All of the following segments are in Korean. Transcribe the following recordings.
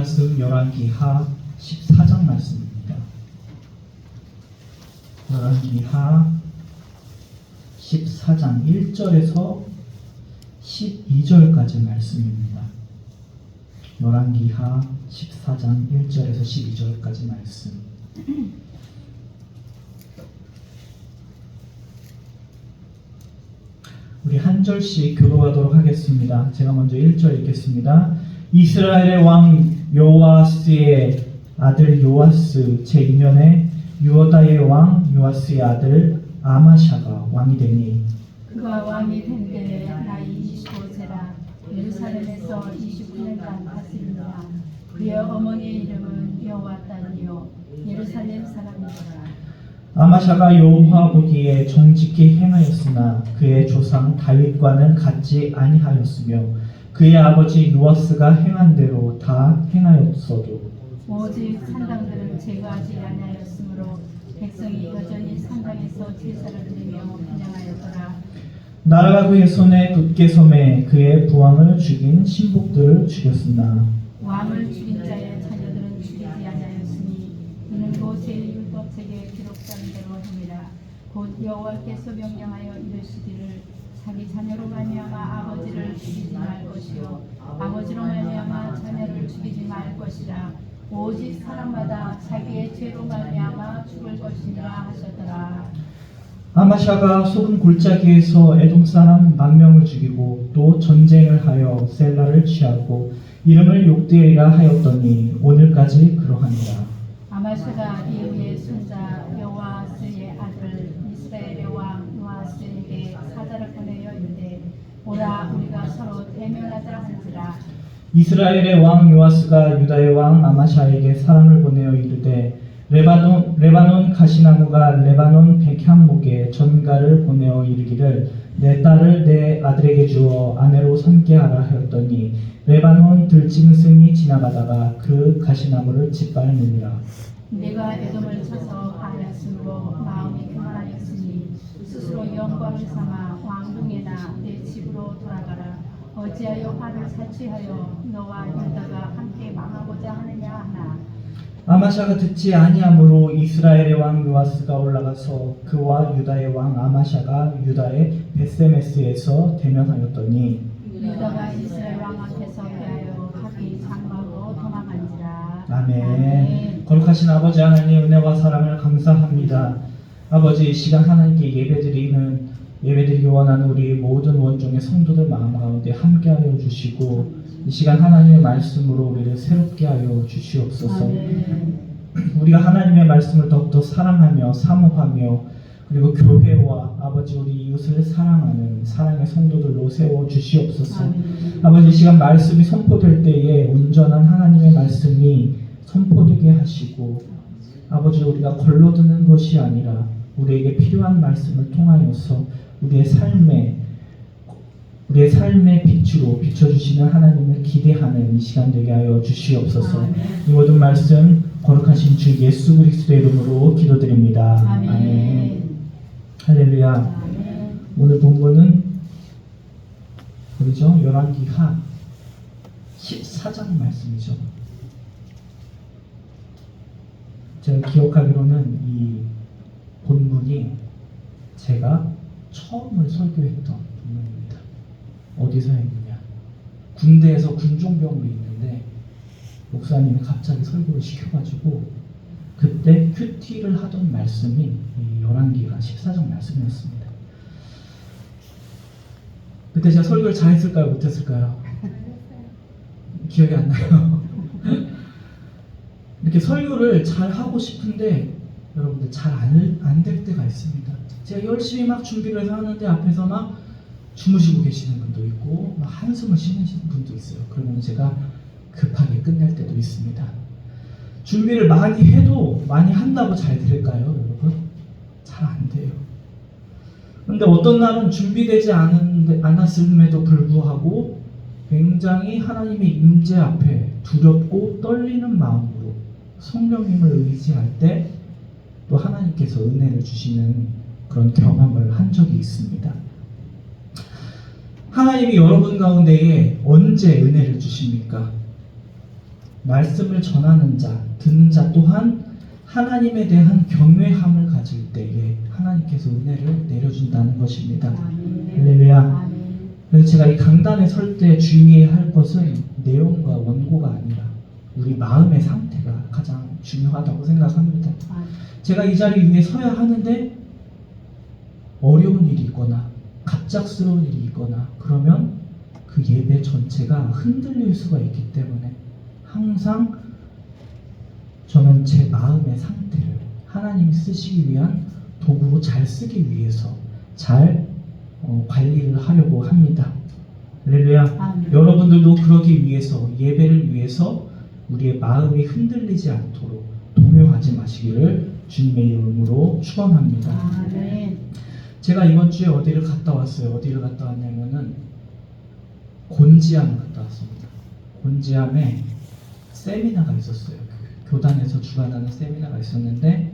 말씀 열왕기하 14장 말씀입니다. 열왕기하 14장 1절에서 12절까지 말씀입니다. 열왕기하 14장 1절에서 12절까지 말씀. 우리 한 절씩 교독하도록 하겠습니다. 제가 먼저 1절 읽겠습니다. 이스라엘의 왕 요아스의 아들 요아스 제2년에 유다의 왕 요아스의 아들 아마샤가 왕이 되니 그가 왕이 된 때에 나이 25세라 예루살렘에서 29년간 다스리니라. 그의 어머니의 이름은 여호와단이요 예루살렘 사람이더라. 아마샤가 여호와 보기에 정직히 행하였으나 그의 조상 다윗과는 같지 아니하였으며 그의 아버지 요아스가 행한 대로 다 행하였어도 오직 산당들을 제거하지 아니하였으므로 백성이 여전히 산당에서 제사를 드리며 찬양하였더라. 나라가 그의 손에 굳게 섬에 그의 부왕을 죽인 신복들을 죽였으나 왕을 죽인 자의 자녀들은 죽이지 아니하였으니 이는 모세의 율법책에 기록된 대로 함이라. 곧 여호와께서 명령하여 이르시기를 자기 자녀로 말미암아 아버지를 죽이지 말 것이요 아버지로 말미암아 자녀를 죽이지 말 것이라. 오직 사람마다 자기의 죄로 말미암아 죽을 것이라 하셨더라. 아마샤가 소금 골짜기에서 에돔 사람 10,000명을 죽이고 또 전쟁을 하여 셀라를 취하고 이름을 욕되이라 하였더니 오늘까지 그러하니라. 아마샤가 이후의 손자 여호아스의 아들 이스라엘의 왕 요아스에게 사자를 보내어 이르되 오라 우리가 서로 대면하자 한지라. 이스라엘의 왕 요아스가 유다의 왕 아마샤에게 사람을 보내어 이르되 레바논 가시나무가 레바논 백향목에 전가를 보내어 이르기를 내 딸을 내 아들에게 주어 아내로 삼게 하라 하였더니 레바논 들짐승이 지나가다가 그 가시나무를 짓밟느니라. 내가 에돔을 쳐서 반했으므로 마음이 교만하였으니 스스로 영광을 삼아 왕궁에나 내 집으로 돌아가라. 어찌하여 화를 사취하여 너와 유다가 함께 망하고자 하느냐 하나. 아마샤가 듣지 아니하므로 이스라엘의 왕 요아스가 올라가서 그와 유다의 왕 아마샤가 유다의 베세메스에서 대면하였더니 유다가 이스라엘 왕 앞에서 패하여 각기 장막으로 도망한지라. 아멘. 거룩하신 아버지 하나님 은혜와 사랑을 감사합니다. 아버지 이 시간 하나님께 예배드리기 원하는 우리 모든 원종의 성도들 마음 가운데 함께하여 주시고 이 시간 하나님의 말씀으로 우리를 새롭게 하여 주시옵소서. 우리가 하나님의 말씀을 더욱더 사랑하며 사모하며 그리고 교회와 아버지 우리 이웃을 사랑하는 사랑의 성도들로 세워 주시옵소서. 아버지 이 시간 말씀이 선포될 때에 온전한 하나님의 말씀이 선포되게 하시고 아버지 우리가 걸러드는 것이 아니라 우리에게 필요한 말씀을 통하여서 우리의 삶의 빛으로 비춰주시는 하나님을 기대하는 이 시간 되게 하여 주시옵소서. 이 모든 말씀 거룩하신 주 예수 그리스도의 이름으로 기도드립니다. 아멘. 할렐루야. 아멘. 오늘 본문은 우리죠 열왕기하 14장 말씀이죠. 제가 기억하기로는 이 본문이 제가 처음을 설교했던 본문입니다. 어디서 했느냐? 군대에서 군종병으로 있는데 목사님이 갑자기 설교를 시켜가지고 그때 큐티를 하던 말씀이 이 열왕기하 14장 말씀이었습니다. 그때 제가 설교를 잘했을까요? 못했을까요? 기억이 안 나요. 이렇게 설교를 잘 하고 싶은데 여러분들 잘 안 될 때가 있습니다. 제가 열심히 막 준비를 해서 하는데 앞에서 막 주무시고 계시는 분도 있고 막 한숨을 쉬시는 분도 있어요. 그러면 제가 급하게 끝낼 때도 있습니다. 준비를 많이 해도 많이 한다고 잘 될까요, 여러분? 잘 안 돼요. 그런데 어떤 날은 준비되지 않았음에도 불구하고 굉장히 하나님의 임재 앞에 두렵고 떨리는 마음으로 성령님을 의지할 때 또 하나님께서 은혜를 주시는 그런 경험을 한 적이 있습니다. 하나님이 여러분 가운데에 언제 은혜를 주십니까? 말씀을 전하는 자, 듣는 자 또한 하나님에 대한 경외함을 가질 때에 하나님께서 은혜를 내려준다는 것입니다. 할렐루야. 아멘. 그래서 제가 이 강단에 설 때 주의해야 할 것은 내용과 원고가 아니라 우리 마음의 상태가 가장 중요하다고 생각합니다. 제가 이 자리 위에 서야 하는데 어려운 일이 있거나 갑작스러운 일이 있거나 그러면 그 예배 전체가 흔들릴 수가 있기 때문에 항상 저는 제 마음의 상태를 하나님이 쓰시기 위한 도구로 잘 쓰기 위해서 잘 관리를 하려고 합니다. 할렐루야. 아멘. 여러분들도 그러기 위해서 예배를 위해서 우리의 마음이 흔들리지 않도록 동요하지 마시기를 주님의 이름으로 축원합니다. 아멘. 제가 이번 주에 어디를 갔다 왔어요. 어디를 갔다 왔냐면은 곤지암 갔다 왔습니다. 곤지암에 세미나가 있었어요. 교단에서 주관하는 세미나가 있었는데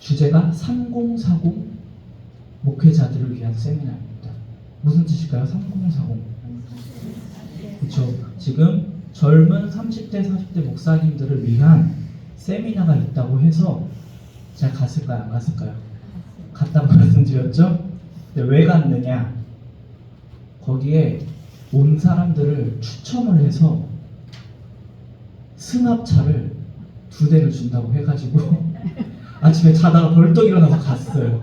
주제가 3040 목회자들을 위한 세미나입니다. 무슨 뜻일까요? 3040. 그렇죠. 지금 젊은 30대, 40대 목사님들을 위한 세미나가 있다고 해서 제가 갔을까요? 안 갔을까요? 갔다고 말씀드렸죠? 근데 왜 갔느냐? 거기에 온 사람들을 추첨을 해서 승합차를 2대를 준다고 해가지고 아침에 자다가 벌떡 일어나서 갔어요.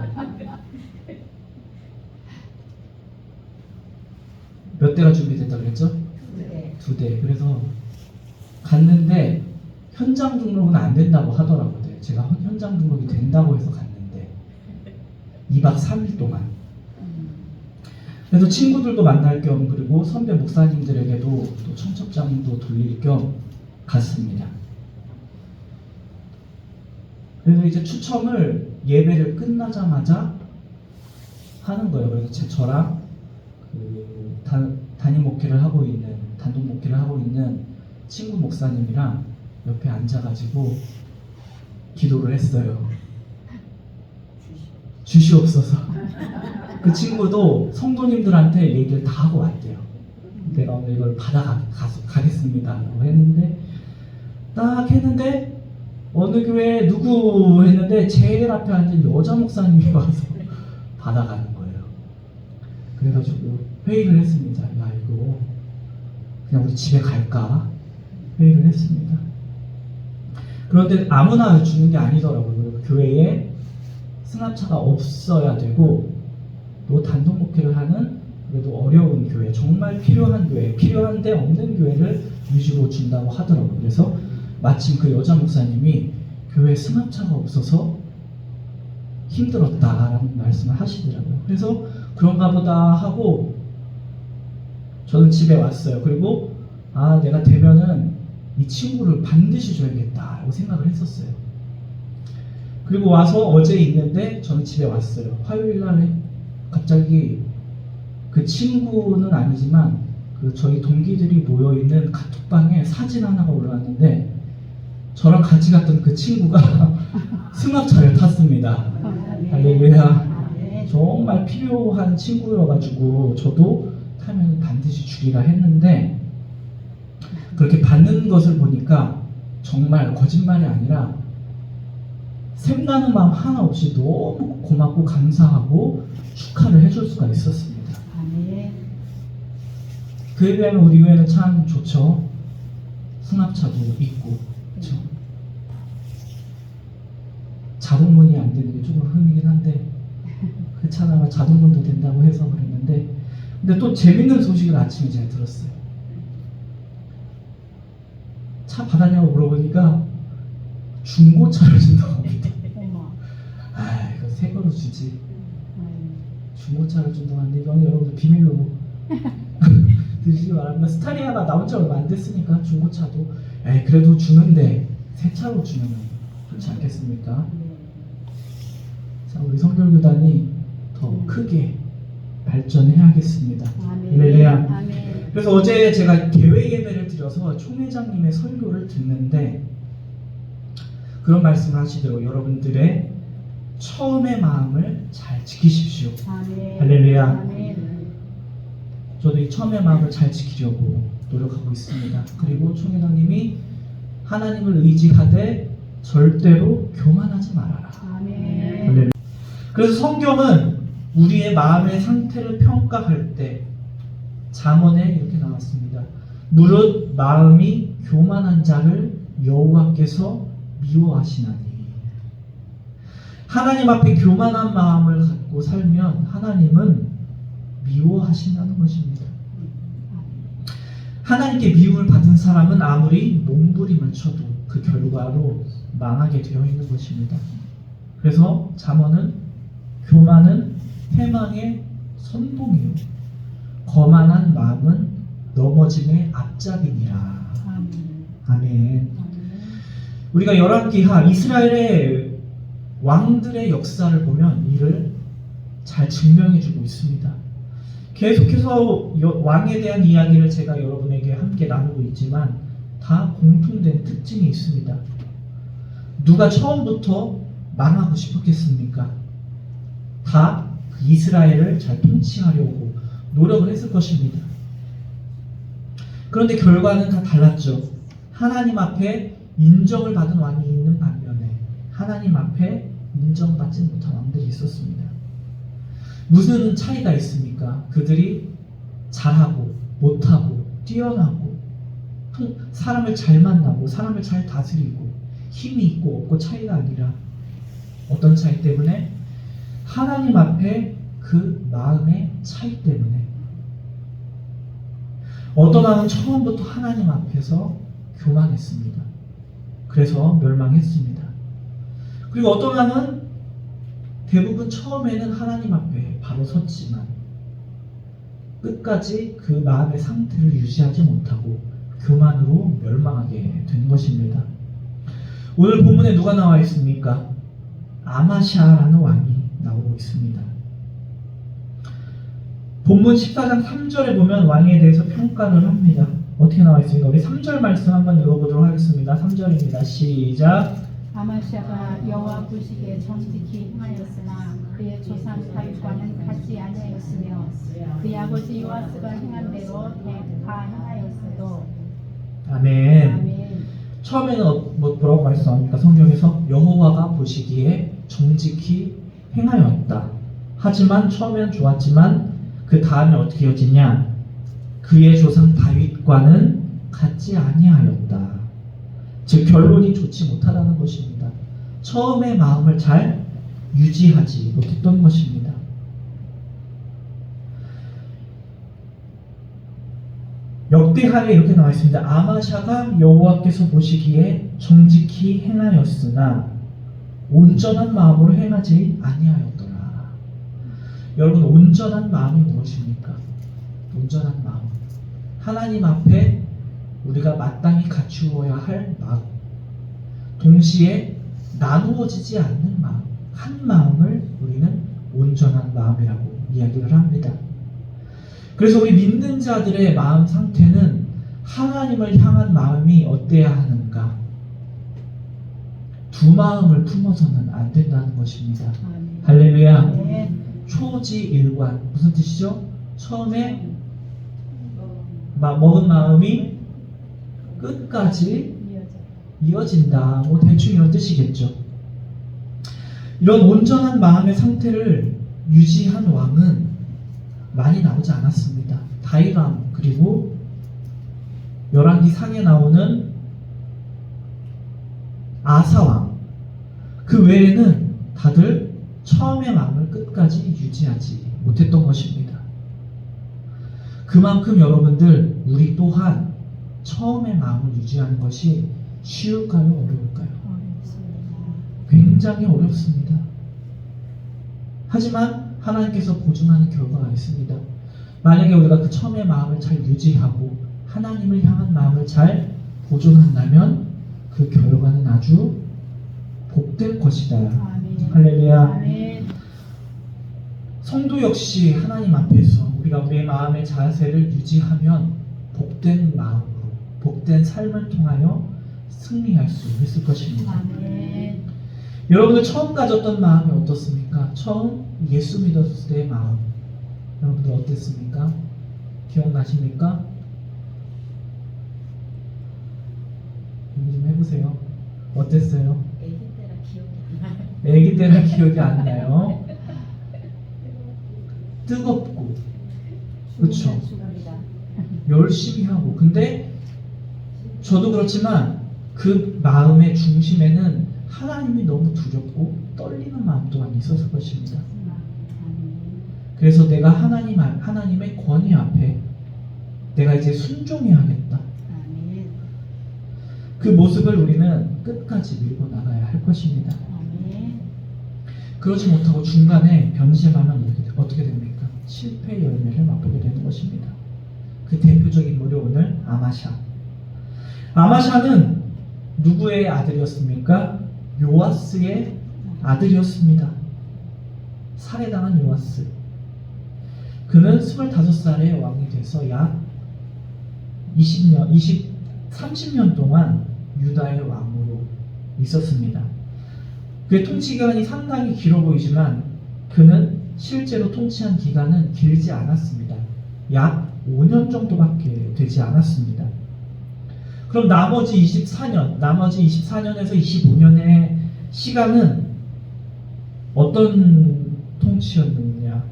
몇 대가 준비됐다고 그랬죠? 2대. 그래서 갔는데 현장 등록은 안 된다고 하더라고요. 제가 현장 등록이 된다고 해서 갔는데 2박 3일 동안. 그래서 친구들도 만날 겸 그리고 선배 목사님들에게도 또 청첩장도 돌릴 겸 갔습니다. 그래서 이제 추첨을 예배를 끝나자마자 하는 거예요. 그래서 저랑 단임 목회를 하고 있는 단독 목회를 하고 있는 친구 목사님이랑 옆에 앉아가지고 기도를 했어요. 주시옵소서. 그 친구도 성도님들한테 얘기를 다 하고 왔대요. 내가 오늘 이걸 받아가겠습니다 라고 했는데 딱 했는데 어느 교회 누구 했는데 제일 앞에 앉은 여자 목사님이 와서 받아가는 거예요. 그래가지고 회의를 했습니다. 야, 이거 그냥 우리 집에 갈까? 회의를 했습니다. 그런데 아무나 주는 게 아니더라고요. 교회에 승합차가 없어야 되고 또 단독 목회를 하는 그래도 어려운 교회, 정말 필요한 교회, 필요한데 없는 교회를 위주로 준다고 하더라고요. 그래서 마침 그 여자 목사님이 교회 승합차가 없어서 힘들었다라는 말씀을 하시더라고요. 그래서 그런가 보다 하고 저는 집에 왔어요. 그리고 내가 되면은 이 친구를 반드시 줘야겠다라고 생각을 했었어요. 그리고 와서 어제 있는데 저는 집에 왔어요. 화요일 날 갑자기 그 친구는 아니지만 그 저희 동기들이 모여있는 카톡방에 사진 하나가 올라왔는데 저랑 같이 갔던 그 친구가 승합차를 탔습니다. 할렐루야. 정말 필요한 친구여가지고 저도 타면 반드시 주기라 했는데 그렇게 받는 것을 보니까 정말 거짓말이 아니라 샘나는 마음 하나 없이 너무 고맙고 감사하고 축하를 해줄 수가 있었습니다. 그에 비하면 우리 교회는 참 좋죠. 승합차도 있고 그렇죠. 자동문이 안 되는 게 조금 흠이긴 한데 그 차가 자동문도 된다고 해서 그랬는데 근데 또 재밌는 소식을 아침에 제가 들었어요. 차 받았냐고 물어보니까 중고차를 준다고 합니다. 이거 새 거로 주지. 중고차를 준다고 하는데 이건 여러분들 비밀로 드시기 바랍니다. 스타리아가 나온 지 얼마 안 됐으니까 중고차도 그래도 주는데 새 차로 주면 좋지 않겠습니까? 자, 우리 성결교단이 더 크게 발전해야겠습니다. 할렐루야. 그래서 어제 제가 개회 예배를 드려서 총회장님의 설교를 듣는데 그런 말씀을 하시더라고요. 여러분들의 처음의 마음을 잘 지키십시오. 할렐루야. 저도 이 처음의 마음을 잘 지키려고 노력하고 있습니다. 그리고 총회장님이 하나님을 의지하되 절대로 교만하지 말아라. 아멘. 그래서 성경은 우리의 마음의 상태를 평가할 때 잠언에 이렇게 나왔습니다. 무릇 마음이 교만한 자를 여호와께서 미워하시나니. 하나님 앞에 교만한 마음을 갖고 살면 하나님은 미워하신다는 것입니다. 하나님께 미움을 받은 사람은 아무리 몸부림을 쳐도 그 결과로 망하게 되어 있는 것입니다. 그래서 잠언은 교만은 패망의 선봉이요 거만한 마음은 넘어짐의 앞잡이니라. 아멘. 우리가 열왕기하 이스라엘의 왕들의 역사를 보면 이를 잘 증명해주고 있습니다. 계속해서 왕에 대한 이야기를 제가 여러분에게 함께 나누고 있지만 다 공통된 특징이 있습니다. 누가 처음부터 망하고 싶었겠습니까? 다 이스라엘을 잘 통치하려고 노력을 했을 것입니다. 그런데 결과는 다 달랐죠. 하나님 앞에 인정을 받은 왕이 있는 반면에 하나님 앞에 인정받지 못한 왕들이 있었습니다. 무슨 차이가 있습니까? 그들이 잘하고 못하고 뛰어나고 사람을 잘 만나고 사람을 잘 다스리고 힘이 있고 없고 차이가 아니라 어떤 차이 때문에? 하나님 앞에 그 마음의 차이 때문에. 어떤 왕은 처음부터 하나님 앞에서 교만했습니다. 그래서 멸망했습니다. 그리고 어떤 왕은 대부분 처음에는 하나님 앞에 바로 섰지만 끝까지 그 마음의 상태를 유지하지 못하고 교만으로 멸망하게 된 것입니다. 오늘 본문에 누가 나와 있습니까? 아마샤라는 왕이 나오고 있습니다. 본문 14장 3절에 보면 왕에 대해서 평가를 합니다. 어떻게 나와 있습니까? 우리 3절 말씀 한번 읽어보도록 하겠습니다. 3절입니다. 시작. 아마샤가 여호와 보시기에 정직히 행하였으나 그의 조상 다윗과는 같지 아니하였으며 그의 아버지 요아스가 행한 대로 다 행하였어도. 아멘. 아멘. 처음에는 뭐라고 말씀합니까? 성경에서 여호와가 보시기에 정직히 행하였다. 하지만 처음에는 좋았지만 그 다음에 어떻게 이어지냐? 그의 조상 다윗과는 같지 아니하였다. 즉 결론이 좋지 못하다는 것입니다. 처음의 마음을 잘 유지하지 못했던 것입니다. 역대하에 이렇게 나와 있습니다. 아마샤가 여호와께서 보시기에 정직히 행하였으나 온전한 마음으로 행하지 아니하였더라. 여러분, 온전한 마음이 무엇입니까? 온전한 마음, 하나님 앞에 우리가 마땅히 갖추어야 할 마음, 동시에 나누어지지 않는 마음, 한 마음을 우리는 온전한 마음이라고 이야기를 합니다. 그래서 우리 믿는 자들의 마음 상태는 하나님을 향한 마음이 어때야 하는가? 두 마음을 품어서는 안 된다는 것입니다. 아멘. 할렐루야. 아멘. 초지일관, 무슨 뜻이죠? 처음에 먹은 마음이 끝까지 이어진다. 뭐 대충 이런 뜻이겠죠. 이런 온전한 마음의 상태를 유지한 왕은 많이 나오지 않았습니다. 다윗 왕, 그리고 열왕기 상에 나오는 아사 왕, 그 외에는 다들 처음의 마음을 끝까지 유지하지 못했던 것입니다. 그만큼 여러분들, 우리 또한 처음의 마음을 유지하는 것이 쉬울까요? 어려울까요? 굉장히 어렵습니다. 하지만 하나님께서 보증하는 결과가 있습니다. 만약에 우리가 그 처음의 마음을 잘 유지하고 하나님을 향한 마음을 잘 보존한다면 그 결과는 아주 복될 것이다. 아멘. 할렐루야. 아멘. 성도 역시 하나님 앞에서 우리가 우리의 마음의 자세를 유지하면 복된 마음으로, 복된 삶을 통하여 승리할 수 있을 것입니다. 아멘. 여러분들 처음 가졌던 마음이 어떻습니까? 처음 예수 믿었을 때의 마음, 여러분들 어땠습니까? 기억나십니까? 해보세요. 어땠어요? 애기 때라 기억이 안 나요. 애기 때라 기억이 안 나요. 뜨겁고, 그쵸? 죽습니다. 열심히 하고. 근데 저도 그렇지만 그 마음의 중심에는 하나님이 너무 두렵고 떨리는 마음 또한 있었을 것입니다. 그래서 내가 하나님의 권위 앞에 내가 이제 순종해야겠다. 아멘. 그 모습을 우리는 끝까지 밀고 나가야 할 것입니다. 아멘. 그러지 못하고 중간에 변심하면 어떻게 됩니까? 실패의 열매를 맛보게 되는 것입니다. 그 대표적인 인물이 오늘 아마샤. 아마샤는 누구의 아들이었습니까? 요아스의 아들이었습니다. 살해당한 요아스. 그는 25살에 왕이 돼서 약 30년 동안 유다의 왕으로 있었습니다. 그의 통치 기간이 상당히 길어 보이지만 그는 실제로 통치한 기간은 길지 않았습니다. 약 5년 정도밖에 되지 않았습니다. 그럼 나머지 24년에서 25년의 시간은 어떤 통치였느냐?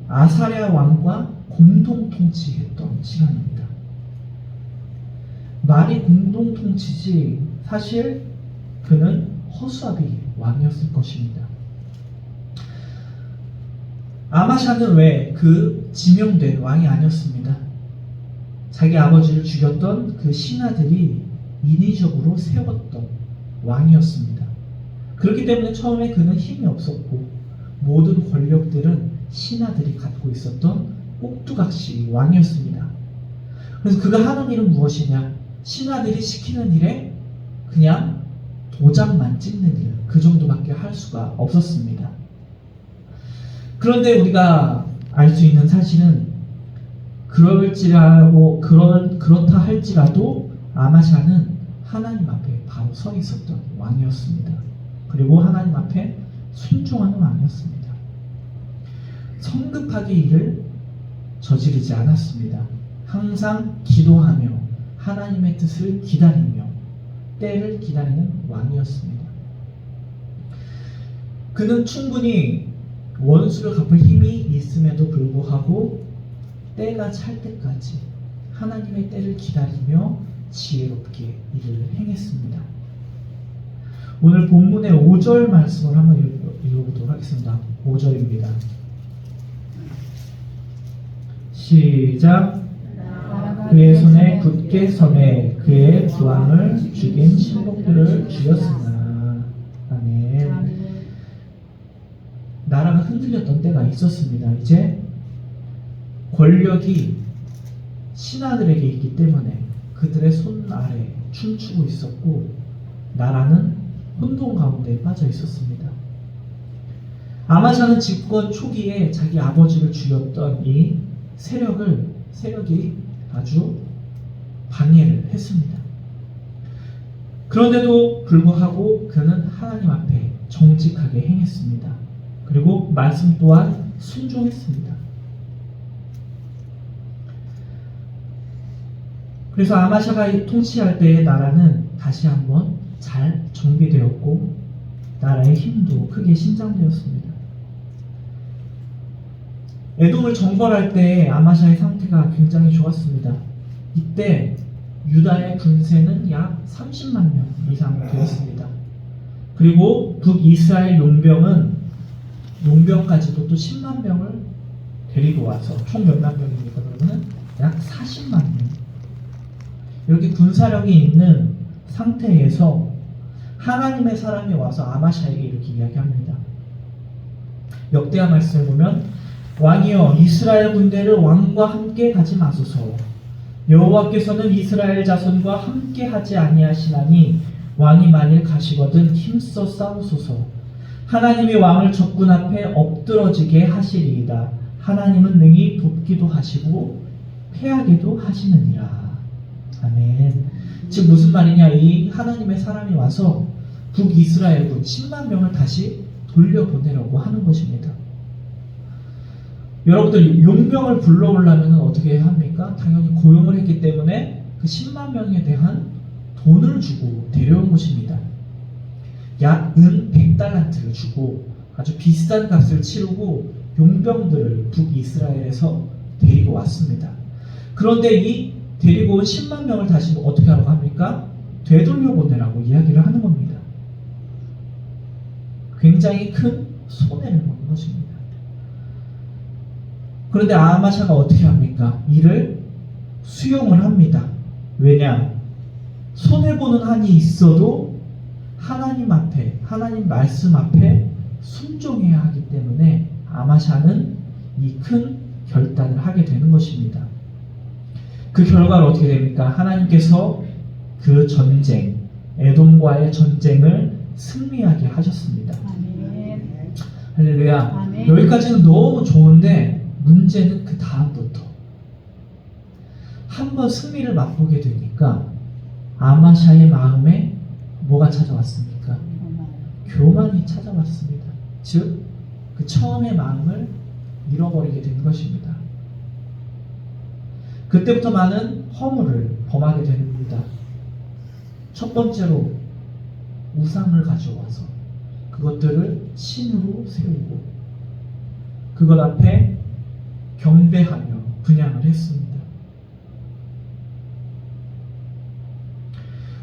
아사랴 왕과 공동 통치했던 시간입니다. 말이 공동 통치지 사실 그는 허수아비 왕이었을 것입니다. 아마샤는 왜 그 지명된 왕이 아니었습니다. 자기 아버지를 죽였던 그 신하들이 인위적으로 세웠던 왕이었습니다. 그렇기 때문에 처음에 그는 힘이 없었고 모든 권력들은 신하들이 갖고 있었던 꼭두각시 왕이었습니다. 그래서 그가 하는 일은 무엇이냐? 신하들이 시키는 일에 그냥 도장만 찍는 일, 그 정도밖에 할 수가 없었습니다. 그런데 우리가 알 수 있는 사실은 그렇다 할지라도 아마샤는 하나님 앞에 바로 서 있었던 왕이었습니다. 그리고 하나님 앞에 순종하는 왕이었습니다. 성급하게 일을 저지르지 않았습니다. 항상 기도하며 하나님의 뜻을 기다리며 때를 기다리는 왕이었습니다. 그는 충분히 원수를 갚을 힘이 있음에도 불구하고 때가 찰 때까지 하나님의 때를 기다리며 지혜롭게 일을 행했습니다. 오늘 본문의 5절 말씀을 한번 읽어보도록 하겠습니다. 5절입니다. 시작. 그의 손에 굳게 섬에 그의 부왕을 죽인 신복들을 죽였으나. 아멘. 나라가 흔들렸던 때가 있었습니다. 이제 권력이 신하들에게 있기 때문에 그들의 손 아래 춤추고 있었고 나라는 혼돈 가운데 빠져 있었습니다. 아마샤는 집권 초기에 자기 아버지를 죽였던 이 세력이 아주 방해를 했습니다. 그런데도 불구하고 그는 하나님 앞에 정직하게 행했습니다. 그리고 말씀 또한 순종했습니다. 그래서 아마샤가 통치할 때의 나라는 다시 한번 잘 정비되었고 나라의 힘도 크게 신장되었습니다. 에돔을 정벌할 때 아마샤의 상태가 굉장히 좋았습니다. 이때 유다의 군세는 약 30만 명 이상 되었습니다. 그리고 북이스라엘 용병까지도 또 10만 명을 데리고 와서 총 몇만 명입니까? 그러면 약 40만 명. 이렇게 군사력이 있는 상태에서 하나님의 사람이 와서 아마샤에게 이렇게 이야기합니다. 역대하 말씀을 보면 왕이여 이스라엘 군대를 왕과 함께 가지 마소서. 여호와께서는 이스라엘 자손과 함께 하지 아니하시나니 왕이 만일 가시거든 힘써 싸우소서. 하나님이 왕을 적군 앞에 엎드러지게 하시리이다. 하나님은 능히 돕기도 하시고 패하게도 하시느니라. 아멘. 즉 무슨 말이냐? 이 하나님의 사람이 와서 북이스라엘군 10만 명을 다시 돌려보내려고 하는 것입니다. 여러분들 용병을 불러오려면 어떻게 합니까? 당연히 고용을 했기 때문에 그 10만 명에 대한 돈을 주고 데려온 것입니다. 약 은 100달란트를 주고 아주 비싼 값을 치르고 용병들을 북이스라엘에서 데리고 왔습니다. 그런데 이 데리고 온 10만 명을 다시 어떻게 하라고 합니까? 되돌려 보내라고 이야기를 하는 겁니다. 굉장히 큰 손해를 보는 것입니다. 그런데 아마샤가 어떻게 합니까? 이를 수용을 합니다. 왜냐? 손해보는 한이 있어도 하나님 앞에, 하나님 말씀 앞에 순종해야 하기 때문에 아마샤는 이 큰 결단을 하게 되는 것입니다. 그 결과로 어떻게 됩니까? 하나님께서 그 전쟁, 에돔과의 전쟁을 승리하게 하셨습니다. 아멘. 할렐루야. 아멘. 여기까지는 너무 좋은데 문제는 그 다음부터 한번 승리를 맛보게 되니까 아마샤의 마음에 뭐가 찾아왔습니까? 교만이 찾아왔습니다. 즉, 그 처음의 마음을 잃어버리게 된 것입니다. 그때부터 많은 허물을 범하게 됩니다. 첫 번째로 우상을 가져와서 그것들을 신으로 세우고 그것 앞에 경배하며 분향을 했습니다.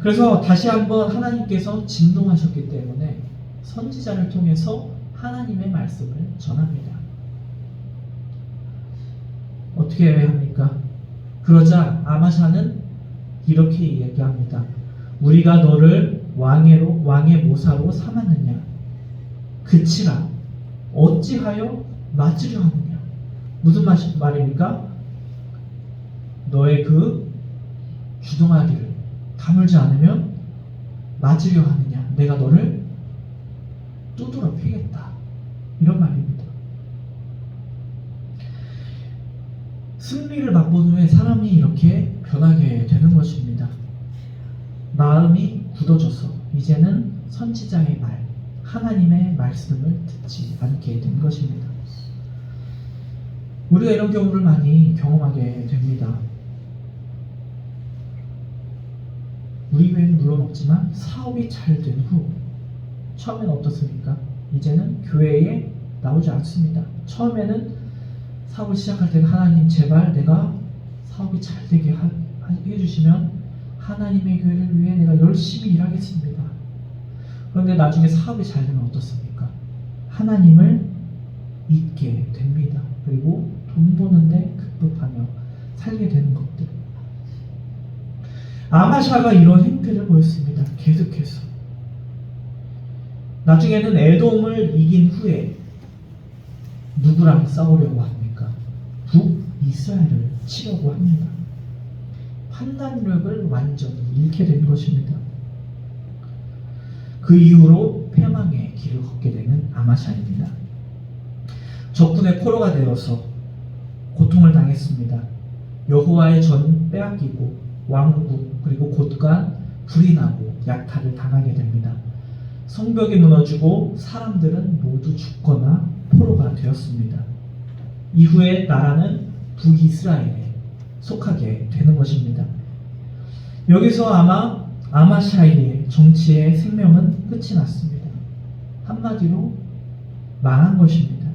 그래서 다시 한번 하나님께서 진노하셨기 때문에 선지자를 통해서 하나님의 말씀을 전합니다. 어떻게 해야 합니까? 그러자 아마샤는 이렇게 이야기합니다. 우리가 너를 왕의 모사로 삼았느냐? 그치라. 어찌하여 맞으려 하느냐? 무슨 말입니까? 너의 그 주둥아리를 다물지 않으면 맞으려 하느냐? 내가 너를 두드러 패겠다. 이런 말입니다. 승리를 맛본 후에 사람이 이렇게 변하게 되는 것입니다. 마음이 굳어져서 이제는 선지자의 말, 하나님의 말씀을 듣지 않게 된 것입니다. 우리가 이런 경우를 많이 경험하게 됩니다. 우리 교회는 물론 없지만 사업이 잘 된 후 처음에는 어떻습니까? 이제는 교회에 나오지 않습니다. 처음에는 사업을 시작할 때는 하나님 제발 내가 사업이 잘 되게 해주시면 하나님의 교회를 위해 내가 열심히 일하겠습니다. 그런데 나중에 사업이 잘 되면 어떻습니까? 하나님을 잊게 됩니다. 그리고 돈 버는데 급급하며 살게 되는 것들. 아마샤가 이런 행태를 보였습니다. 계속해서. 나중에는 에돔을 이긴 후에 누구랑 싸우려고 합니까? 북이스라엘을 치려고 합니다. 판단력을 완전히 잃게 된 것입니다. 그 이후로 패망의 길을 걷게 되는 아마샤입니다. 적군의 포로가 되어서 고통을 당했습니다. 여호와의 전 빼앗기고 왕국 그리고 곳간 불이 나고 약탈을 당하게 됩니다. 성벽이 무너지고 사람들은 모두 죽거나 포로가 되었습니다. 이후에 나라는 북이스라엘에 속하게 되는 것입니다. 여기서 아마 아마샤이의 정치의 생명은 끝이 났습니다. 한마디로 망한 것입니다.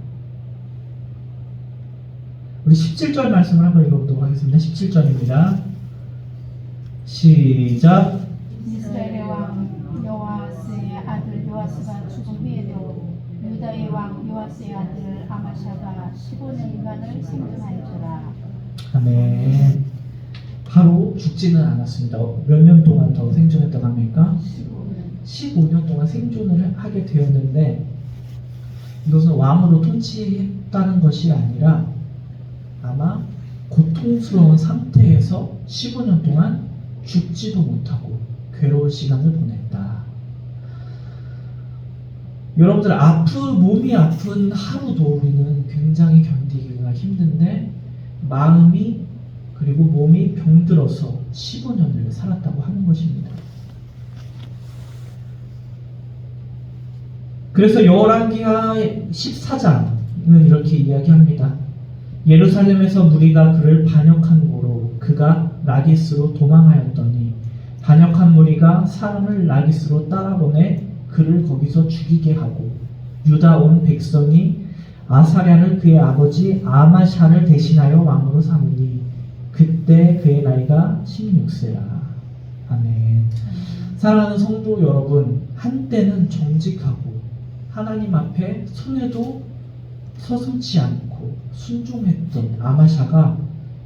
우리 17절 말씀을 한번 읽어보도록 하겠습니다. 17절입니다. 시작. 이스라엘의 왕 요아스의 아들 요아스가 죽은 후에도 유다의 왕 요아스의 아들 아마샤가 15년간을 생존하였더라. 아멘. 바로 죽지는 않았습니다. 몇 년 동안 더 생존했다고 합니까? 15년 동안 생존을 하게 되었는데 이것은 왕으로 통치했다는 것이 아니라 아마 고통스러운 상태에서 15년 동안 죽지도 못하고 괴로운 시간을 보냈다. 여러분들 몸이 아픈 하루도 우리는 굉장히 견디기가 힘든데 마음이 그리고 몸이 병들어서 15년을 살았다고 하는 것입니다. 그래서 열왕기하 14장은 이렇게 이야기합니다. 예루살렘에서 무리가 그를 반역한 고로 그가 라기스로 도망하였더니 반역한 무리가 사람을 라기스로 따라보내 그를 거기서 죽이게 하고 유다 온 백성이 아사랴를 그의 아버지 아마샤를 대신하여 왕으로 삼으니 그때 그의 나이가 16세라. 아멘. 사랑하는 성도 여러분, 한때는 정직하고 하나님 앞에 손에도 서슴지 않고 순종했던 아마샤가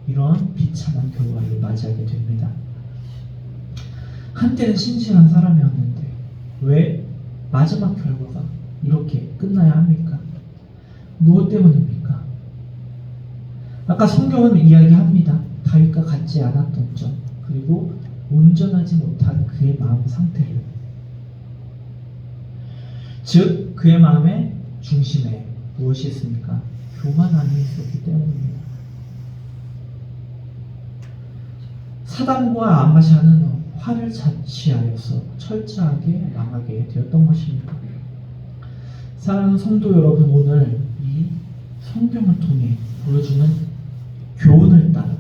이러한 비참한 결과를 맞이하게 됩니다. 한때는 신실한 사람이었는데 왜 마지막 결과가 이렇게 끝나야 합니까? 무엇 때문입니까? 아까 성경은 이야기합니다. 다윗과 같지 않았던 점, 그리고 온전하지 못한 그의 마음 상태를, 즉 그의 마음의 중심에 무엇이 있습니까? 교만함이 있었기 때문입니다. 사단과 아마샤는 화를 자취하여서 철저하게 망하게 되었던 것입니다. 사랑하는 성도 여러분, 오늘 이 성경을 통해 보여주는 교훈을 따라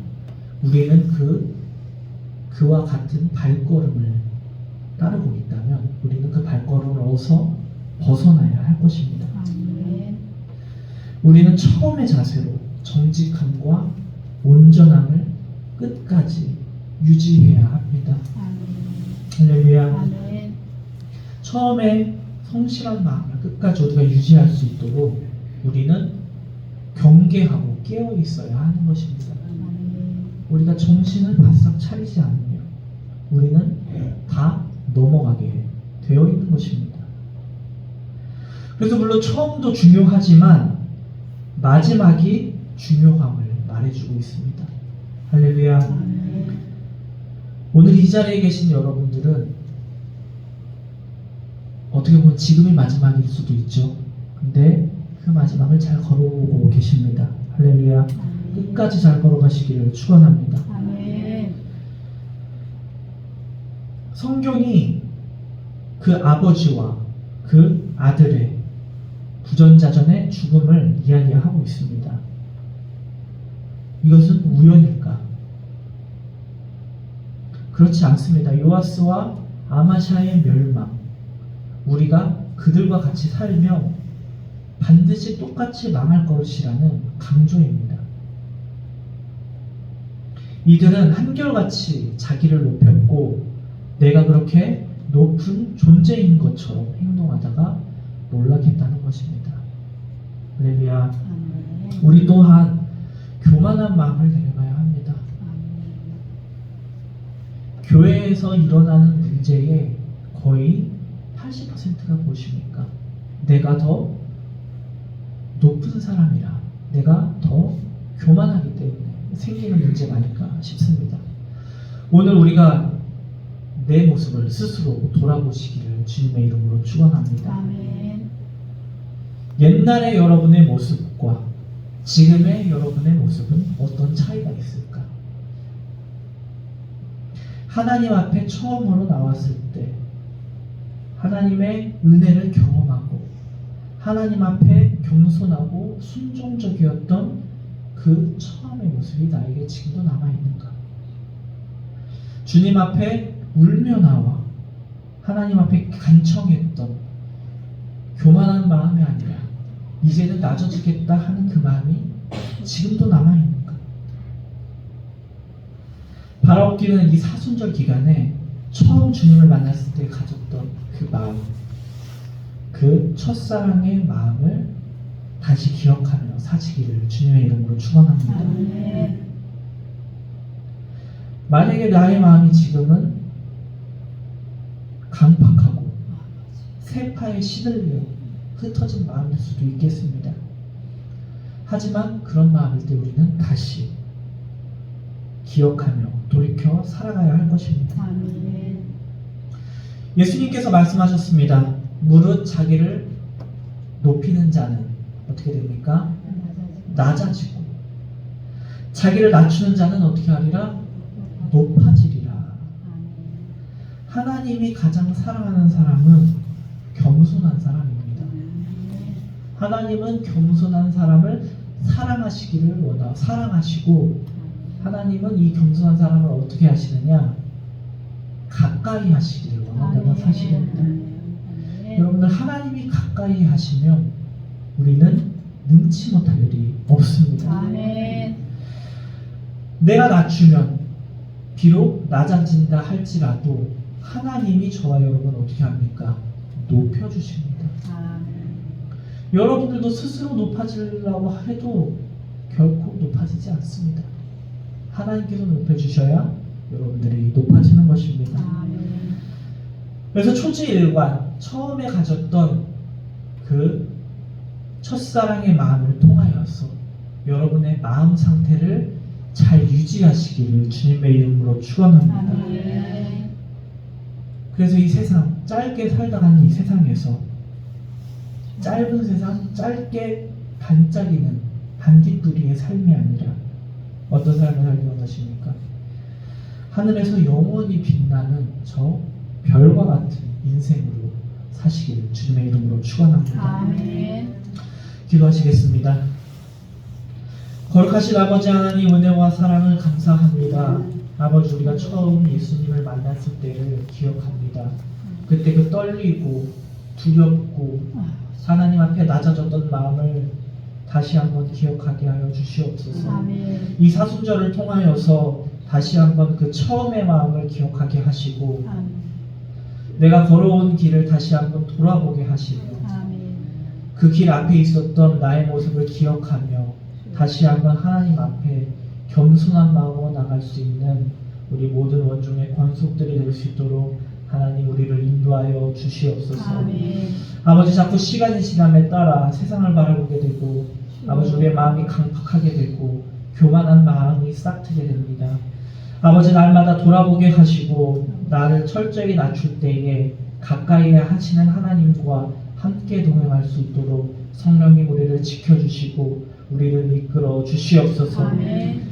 우리는 그와 같은 발걸음을 따르고 있다면 우리는 그 발걸음을 어서 벗어나야 할 것입니다. 아멘. 우리는 처음의 자세로 정직함과 온전함을 끝까지 유지해야 합니다. 아멘. 할렐루야. 아멘. 처음에 성실한 마음을 끝까지 우리가 유지할 수 있도록 우리는 경계하고 깨어 있어야 하는 것입니다. 아멘. 우리가 정신을 바싹 차리지 않으면 우리는 다 넘어가게 되어 있는 것입니다. 그래서 물론 처음도 중요하지만 마지막이 중요함을 말해주고 있습니다. 할렐루야. 아멘. 오늘 이 자리에 계신 여러분들은 어떻게 보면 지금이 마지막일 수도 있죠. 근데 그 마지막을 잘 걸어오고 계십니다. 할렐루야. 끝까지 잘 걸어가시기를 축원합니다. 아멘. 성경이 그 아버지와 그 아들의 부전자전의 죽음을 이야기하고 있습니다. 이것은 우연일까? 그렇지 않습니다. 요아스와 아마샤의 멸망, 우리가 그들과 같이 살며 반드시 똑같이 망할 것이라는 강조입니다. 이들은 한결같이 자기를 높였고 내가 그렇게 높은 존재인 것처럼 행동하다가 몰락했다는 것입니다. 할렐루야. 아멘. 우리 또한 교만한 마음을 내려가야 합니다. 교회에서 일어나는 문제의 거의 80%가 무엇입니까? 내가 더 높은 사람이라, 내가 더 교만하기 때문에 생기는 문제가 아닐까 싶습니다. 오늘 우리가 내 모습을 스스로 돌아보시기를 주님의 이름으로 축원합니다. 아멘. 옛날의 여러분의 모습과 지금의 여러분의 모습은 어떤 차이가 있을까? 하나님 앞에 처음으로 나왔을 때 하나님의 은혜를 경험하고 하나님 앞에 겸손하고 순종적이었던 그 처음의 모습이 나에게 지금도 남아있는가? 주님 앞에 울며 나와 하나님 앞에 간청했던 교만한 마음이 아니라 이제는 낮아지겠다 하는 그 마음이 지금도 남아있는가? 바라옵기는 이 사순절 기간에 처음 주님을 만났을 때 가졌던 그 마음, 그 첫사랑의 마음을 다시 기억하며 사시기를 주님의 이름으로 축원합니다. 아멘. 만약에 나의 마음이 지금은 강팍하고 세파에 시들려 흩어진 마음일 수도 있겠습니다. 하지만 그런 마음일 때 우리는 다시 기억하며 돌이켜 살아가야 할 것입니다. 아멘. 예수님께서 말씀하셨습니다. 무릇 자기를 높이는 자는 어떻게 됩니까? 낮아지고 자기를 낮추는 자는 어떻게 하리라? 높아지리라. 하나님이 가장 사랑하는 사람은 겸손한 사람입니다. 하나님은 겸손한 사람을 사랑하시기를 사랑하시고 하나님은 이 겸손한 사람을 어떻게 하시느냐? 가까이 하시기를 원한다는 사실입니다. 네. 여러분들 하나님이 가까이 하시면 우리는 능치 못할 일이 없습니다. 아멘. 내가 낮추면 비록 낮아진다 할지라도 하나님이 저와 여러분 어떻게 합니까? 높여주십니다. 아멘. 여러분들도 스스로 높아지려고 해도 결코 높아지지 않습니다. 하나님께서 높여주셔야 여러분들이 높아지는 것입니다. 아멘. 그래서 초지일관 처음에 가졌던 그 첫사랑의 마음을 통하여서 여러분의 마음 상태를 잘 유지하시기를 주님의 이름으로 축원합니다. 아멘. 그래서 이 세상 짧게 살다 가는 이 세상에서 짧은 세상 짧게 반짝이는 반딧불이의 삶이 아니라 어떤 삶을 살기 원하십니까? 하늘에서 영원히 빛나는 저 별과 같은 인생으로 사시기를 주님의 이름으로 축원합니다. 아멘. 기도하시겠습니다. 거룩하신 아버지 하나님 은혜와 사랑을 감사합니다. 아버지 우리가 처음 예수님을 만났을 때를 기억합니다. 그때 그 떨리고 두렵고 하나님 앞에 낮아졌던 마음을 다시 한번 기억하게 하여 주시옵소서. 아멘. 이 사순절을 통하여서 다시 한번 그 처음의 마음을 기억하게 하시고 아멘. 내가 걸어온 길을 다시 한번 돌아보게 하시고 아멘. 그 길 앞에 있었던 나의 모습을 기억하며 다시 한번 하나님 앞에 겸손한 마음으로 나갈 수 있는 우리 모든 원종의 권속들이 될 수 있도록 하나님 우리를 인도하여 주시옵소서. 아멘. 아버지 자꾸 시간이 지남에 따라 세상을 바라보게 되고 아버지 우리의 마음이 강팍하게 되고 교만한 마음이 싹트게 됩니다. 아버지 날마다 돌아보게 하시고 나를 철저히 낮출 때에 가까이 하시는 하나님과 함께 동행할 수 있도록 성령님 우리를 지켜주시고 우리를 이끌어 주시옵소서. 아멘.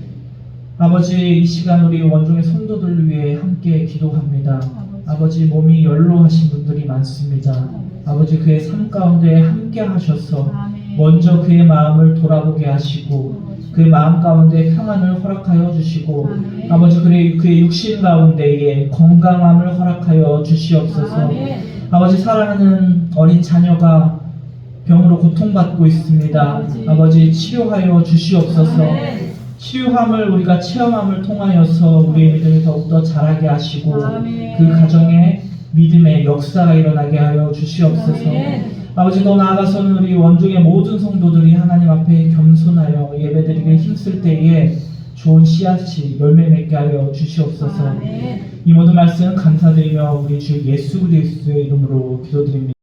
아버지 이 시간 우리 원종의 성도들을 위해 함께 기도합니다. 아버지 몸이 연로하신 분들이 많습니다. 아버지 그의 삶 가운데 함께 하셔서 아멘. 먼저 그의 마음을 돌아보게 하시고 그의 마음 가운데 평안을 허락하여 주시고 아멘. 아버지 그의 육신 가운데에 건강함을 허락하여 주시옵소서. 아멘. 아버지 사랑하는 어린 자녀가 병으로 고통받고 있습니다. 아버지 치료하여 주시옵소서. 아멘. 치유함을 우리가 체험함을 통하여서 우리의 믿음이 더욱더 자라게 하시고 아멘. 그 가정에 믿음의 역사가 일어나게 하여 주시옵소서. 아멘. 아버지 더 나아가서는 우리 원종의 모든 성도들이 하나님 앞에 겸손하여 예배드리기 힘쓸 때에 좋은 씨앗이 열매 맺게 하여 주시옵소서. 아멘. 이 모든 말씀 감사드리며 우리 주 예수 그리스도의 이름으로 기도드립니다.